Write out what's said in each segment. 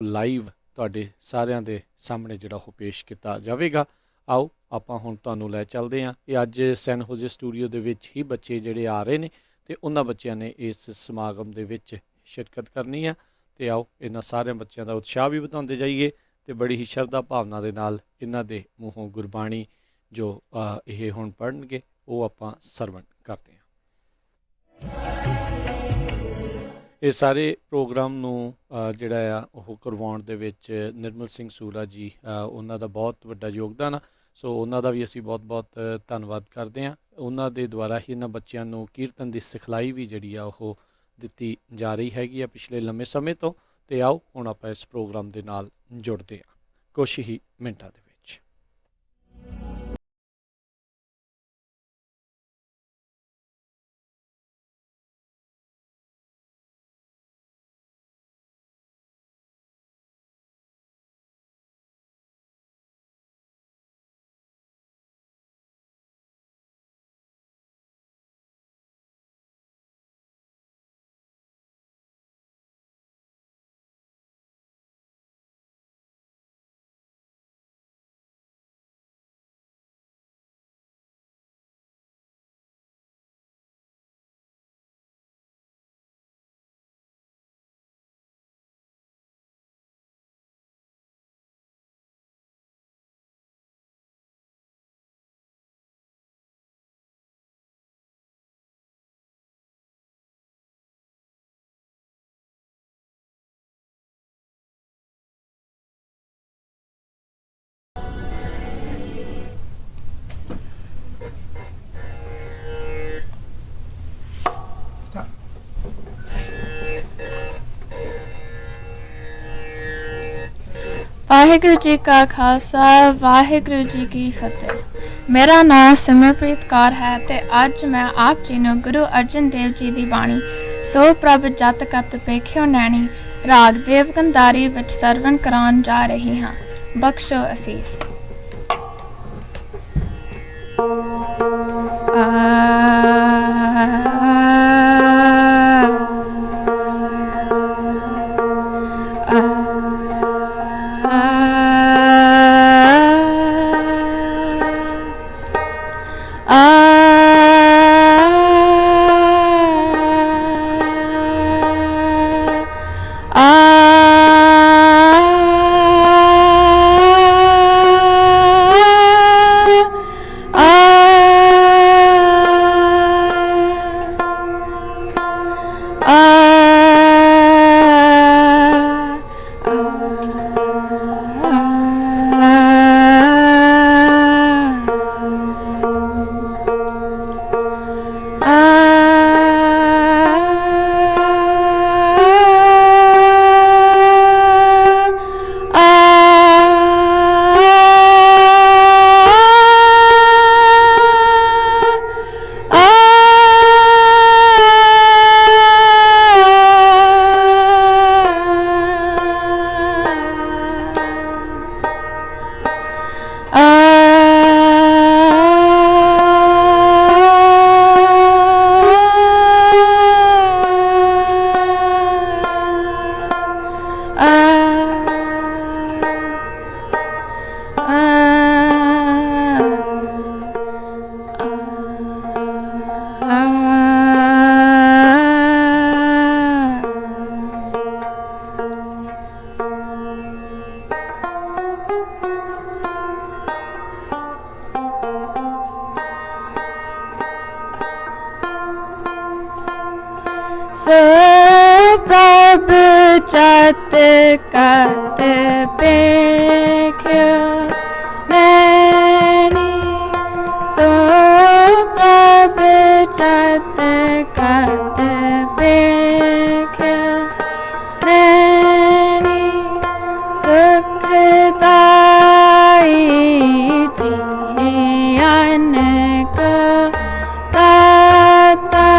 Live ਤੁਹਾਡੇ ਸਾਰਿਆਂ ਦੇ ਸਾਹਮਣੇ ਜਿਹੜਾ ਉਹ ਪੇਸ਼ ਕੀਤਾ ਜਾਵੇਗਾ। ਆਓ ਆਪਾਂ ਹੁਣ ਤੁਹਾਨੂੰ ਲੈ ਚੱਲਦੇ ਹਾਂ। ਇਹ ਅੱਜ ਸੈਨ ਹੋਜ਼ੇ ਸਟੂਡੀਓ ਦੇ ਵਿੱਚ ਹੀ ਬੱਚੇ ਜਿਹੜੇ ਆ ਰਹੇ ਨੇ ਅਤੇ ਉਹਨਾਂ ਬੱਚਿਆਂ ਨੇ ਇਸ ਸਮਾਗਮ ਦੇ ਵਿੱਚ ਸ਼ਿਰਕਤ ਕਰਨੀ ਆ। ਅਤੇ ਆਓ ਇਹਨਾਂ ਸਾਰਿਆਂ ਬੱਚਿਆਂ ਦਾ ਉਤਸ਼ਾਹ ਵੀ ਵਧਾਉਂਦੇ ਜਾਈਏ ਅਤੇ ਬੜੀ ਹੀ ਸ਼ਰਧਾ ਭਾਵਨਾ ਦੇ ਨਾਲ ਇਹਨਾਂ ਦੇ ਮੂੰਹੋਂ ਗੁਰਬਾਣੀ ਜੋ ਇਹ ਹੁਣ ਪੜ੍ਹਨਗੇ ਉਹ ਆਪਾਂ ਸਰਵਣ ਕਰਦੇ ਹਾਂ। ਇਹ ਸਾਰੇ ਪ੍ਰੋਗਰਾਮ ਨੂੰ ਜਿਹੜਾ ਆ ਉਹ ਕਰਵਾਉਣ ਦੇ ਵਿੱਚ ਨਿਰਮਲ ਸਿੰਘ ਸੂਰਾ ਜੀ ਉਹਨਾਂ ਦਾ ਬਹੁਤ ਵੱਡਾ ਯੋਗਦਾਨ ਆ। ਸੋ ਉਹਨਾਂ ਦਾ ਵੀ ਅਸੀਂ ਬਹੁਤ ਬਹੁਤ ਧੰਨਵਾਦ ਕਰਦੇ ਹਾਂ। ਉਹਨਾਂ ਦੇ ਦੁਆਰਾ ਹੀ ਇਹਨਾਂ ਬੱਚਿਆਂ ਨੂੰ ਕੀਰਤਨ ਦੀ ਸਿਖਲਾਈ ਵੀ ਜਿਹੜੀ ਆ ਉਹ ਦਿੱਤੀ ਜਾ ਰਹੀ ਹੈਗੀ ਆ ਪਿਛਲੇ ਲੰਮੇ ਸਮੇਂ ਤੋਂ। ਅਤੇ ਆਓ ਹੁਣ ਆਪਾਂ ਇਸ ਪ੍ਰੋਗਰਾਮ ਦੇ ਨਾਲ ਜੁੜਦੇ ਹਾਂ ਕੁਛ ਹੀ ਮਿੰਟਾਂ ਦੇ ਵਿੱਚ। ਵਾਹਿਗੁਰੂ ਜੀ ਕਾ ਖਾਲਸਾ ਵਾਹਿਗੁਰੂ ਜੀ ਕੀ ਫਤਿਹ। ਮੇਰਾ ਨਾਮ ਸਿਮਰਪ੍ਰੀਤ ਕੌਰ ਹੈ ਤੇ ਅੱਜ ਮੈਂ ਆਪ ਜੀ ਨੂੰ ਗੁਰੂ ਅਰਜਨ ਦੇਵ ਜੀ ਦੀ ਬਾਣੀ ਸੋ ਪ੍ਰਭ ਜਤ ਕਤ ਪੇਖਿਓ ਨੈਣੀ ਰਾਗ ਦੇਵਗੰਧਾਰੀ ਵਿੱਚ ਸਰਵਣ ਕਰਾਉਣ ਜਾ ਰਹੀ ਹਾਂ। ਬਖਸ਼ੋ ਅਸੀਸ। ਪ੍ਰਭ ਜਤ ਕਤ ਪੇਖਿਓ ਨੈਣੀ ਸੋ ਪ੍ਰਭ ਜਤ ਕਤ ਪੇਖਿਓ ਨੈਣੀ ਸੁਖਦਾਈ ਜੀਵਨ ਕੋ ਦਾਤਾ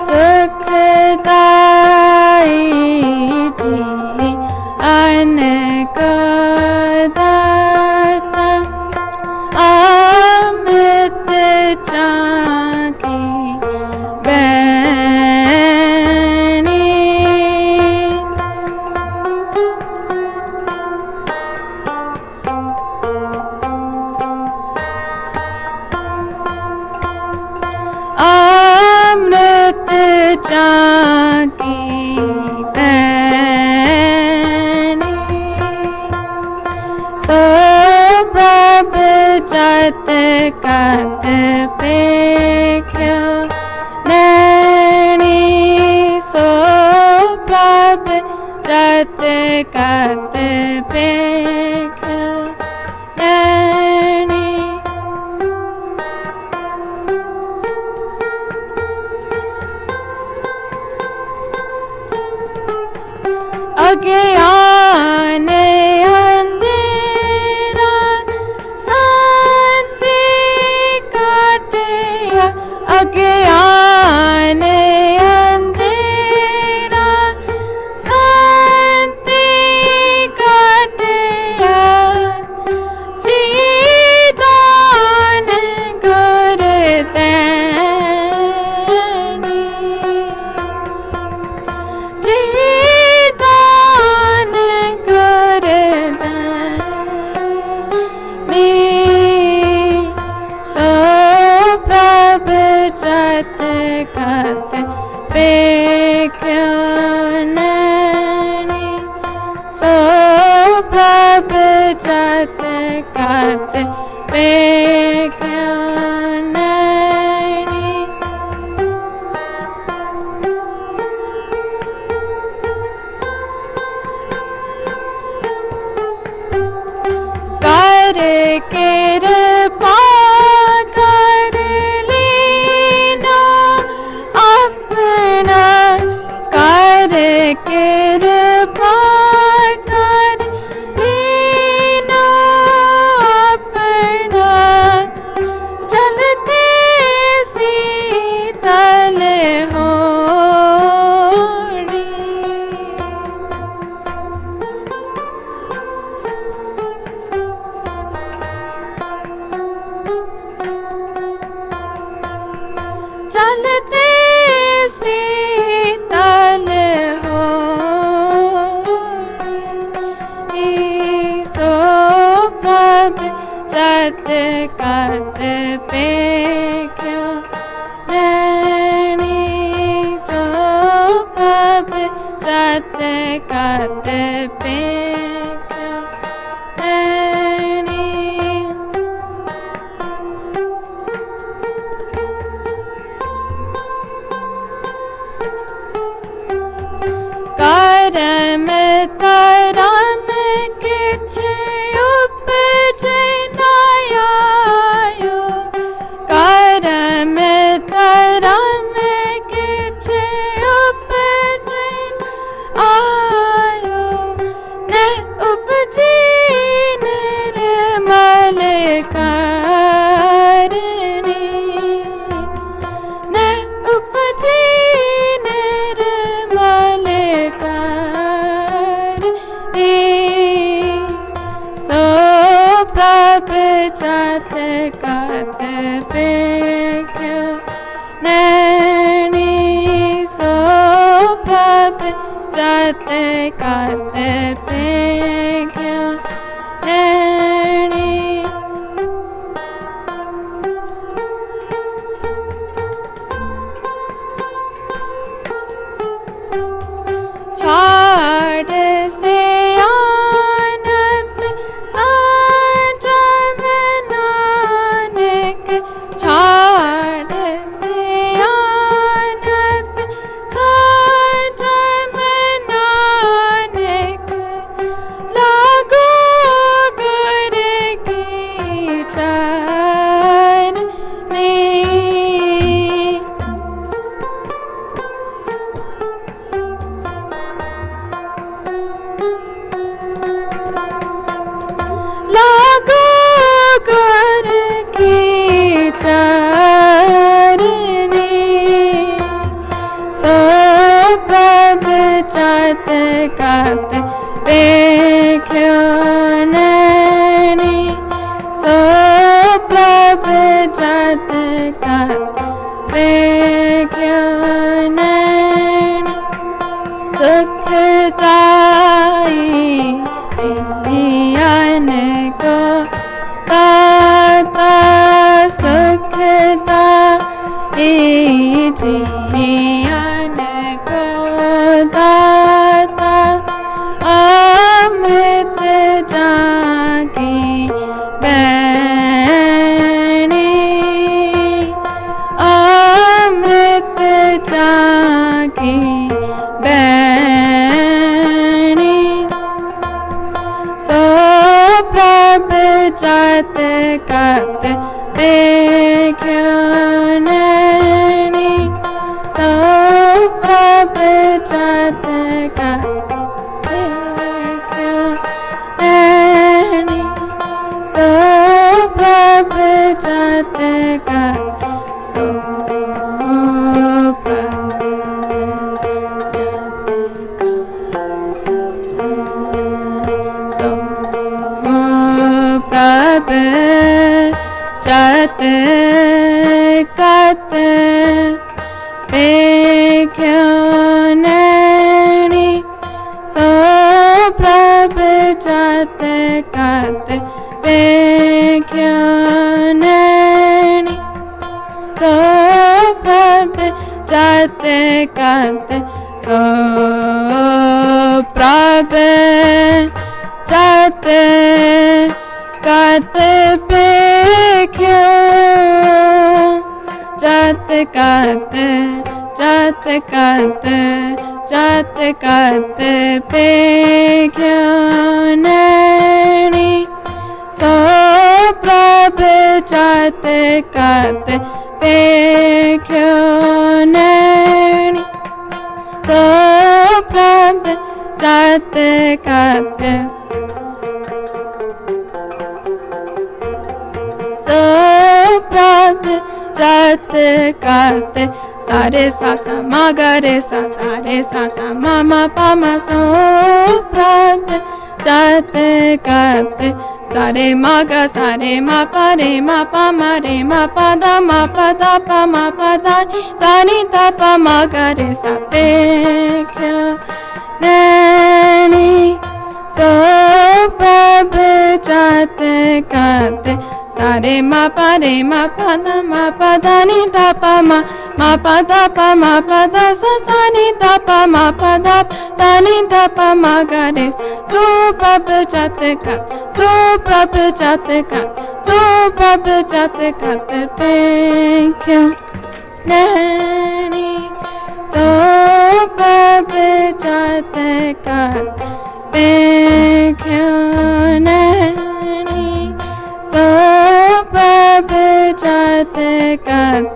ਸੁਖਦਾਈ ਜੀਵਨ ਕੋ ਦਾਤਾ ਅੰਮ੍ਰਿਤ ਚਾਖੀ ਬੈਣੀ जत कत पेख्यो नैनी सो प्रभ जत कत पेख्यो नैनी अज्ञान अंधेरा शांति काटिया अज्ञान अंधेरा शांति काटिया जीदान गुरदैनी जीदान गुरदैनी सो प्रभ जत कत पेख्यो नैनी सो प्रभ जत कत पेख्यो नैनी कर कृपा कर लीना अपना कर कृपा कर लीना अपना चलते शीतल होनी चलते शीतल होनी सो प्रभ जत कत पेख्यो नैनी सो प्रभ जत कत पेख्यो नैनी करम तरम किछ उपजे न आयो करम तरम किछ उपजे न आयो न उपजी निर्मल करनी न उपजी निर्मल करनी सो प्रभ जत कत पेख्यो नैनी सो प्रभ जत कत पेख्यो नैनी छाड़ से आनब साजब नानक छाड़ से आनब साजब नानक लागो गुर की चरनी लागो गुर की चरनी सो प्रभ जत कत पेख्यो नैनी सो प्रभ जत कत पेख्यो नैनी सुखदाई जीवन को दाता सुखदाई जीवन को दाता अमृत जागी जत कत देखियो नैनी सो प्रभ जत कत देखियो नैनी सो प्रभ जत कत सो प्रभ जत कत देखियो नैनी सो प्रभ जत कत देखियो नैनी सो प्रभ जत कत सो प्रभ जत कत देखियो जत कत जत कत जत कत देखियो नैनी सो प्रभ जत कत देखियो नैनी सो प्रभ जत कत सो प्रभ जत कत सारे सा सा मा ग रे सा सा रे सा सा मा मा पा मा सो प्रभ जत कत सारे मा ग सारे मा पा रे मा पा मा रे मा पा दा पा मा पा दा नी दा पा मा ग रे सा देखियो नैनी सो प्रभ जत कत सारे मा पा रे मा पा दा नी दा पा मा पा दा सा सा नी दा पा दा नी दा पा मा ग रे सो प्रभ जत कत सो प्रभ जत कत सो प्रभ जत कत देखियो नैनी सो प्रभ जत कत देखियो नैनी सो प्रभ जत कत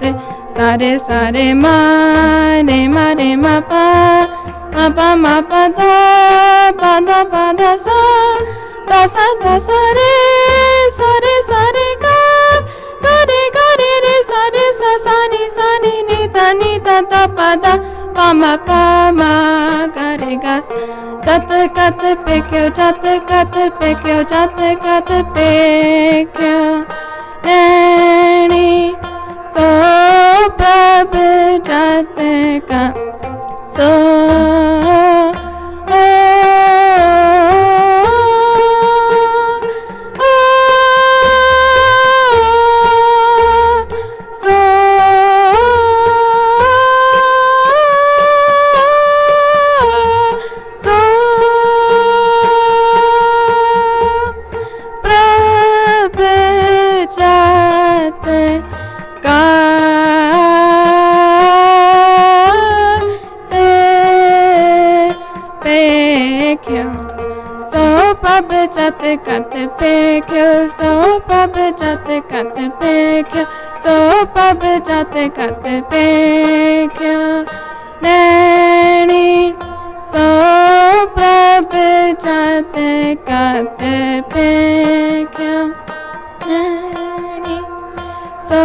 सारे सारे मा रे मा पा मा पा दा सा दा सा रे सा रे गा रे रे सा रे सा नी नी दा पा मा ग रे गा जत कत देखियो जत कत देखियो जत कत देखियो नैनी सो प्रभ जत कत सो प्रभ जत कत देखियो सो प्रभ जत कत देखियो सो प्रभ जत कत देखियो नैनी सो प्रभ जत कत देखियो नैनी सो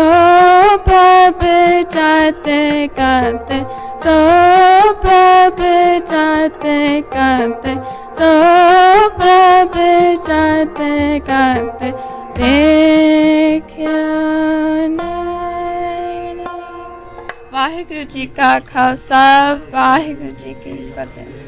प्रभ जत कत सो प्रभ जत कत सो प्रभ जत कत देखियो नैनी। वाहिगुरु जी का खालसा वाहिगुरु जी की फतेह।